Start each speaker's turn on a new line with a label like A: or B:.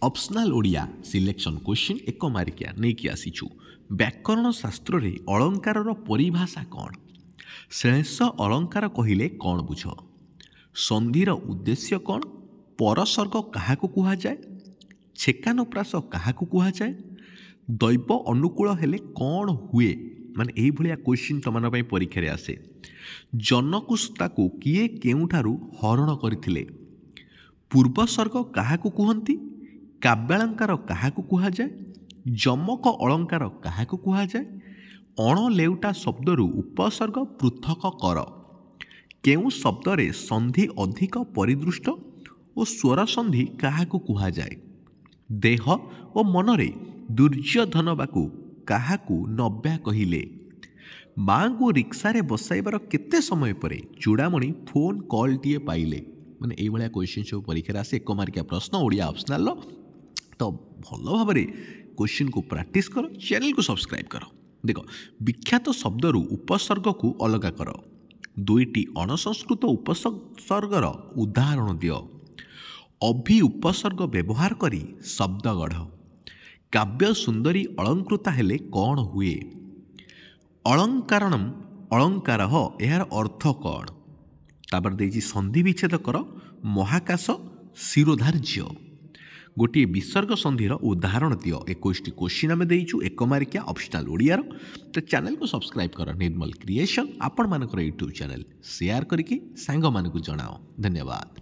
A: Optional Odia selection question एक मार्किया नहीं आसीचु। व्याकरण शास्त्र रे अलंकार परिभाषा कौन? श्रेष्ठ अलंकार कहिले कौन बुझ? संधिर उद्देश्य कौन? परसर्ग क्या कहुए? छेकानुप्रास क्या कहुए? दैव अनुकूल हेले कौन हुए? माने यही भाया क्वेश्चन तुम परीक्षा आसे। जनकुस्ता को किए केउठारु हरण करथिले? पूर्वसर्ग क्या कहती? काव्यालंकार क्या कहुए? जमक अलंकार क्या कहुए? अणलेउटा शब्दरू उपसर्ग पृथक कर। केउ शब्दरे संधि अधिक परिदृष्ट और स्वर संधि क्या कहुए? देह और मनरे दुर्योधन बाकू क्या नव्या कहिले? माँ को रिक्सारे बसाइबार केते समय पर चूड़ामणि फोन कॉल टीए पाइले? माने यही भाया क्वेश्चन सब परीक्षा आसे। एक मार्किया प्रश्न ओडिया ऑप्शनल। तो भल भाव क्वेश्चन को प्रैक्टिस कर, चैनल को सब्सक्राइब कर। देख विख्यात शब्दरू उपसर्ग को अलग कर। दुईटी अणसंस्कृत उपसर्गर उदाहरण दियो। अभि उपसर्ग व्यवहार करी शब्द गढ़। काव्य सुंदरी अलंकृता हेले कौन हुए? अलंकारणम अलंकार यार अर्थ कौन? तापर देजी संधि विच्छेद कर महाकाश शिरोधार्य। गोटे विसर्ग संधिर उदाहरण दियो। 21 क्वेश्चन आम देचु एक मार्किया ऑप्शनल ओडियार। तो चैनल को सब्सक्राइब कर निर्मल क्रिएशन आपण मानकर यूट्यूब चैनल शेयर करके सांग मानकु जणाओ। धन्यवाद।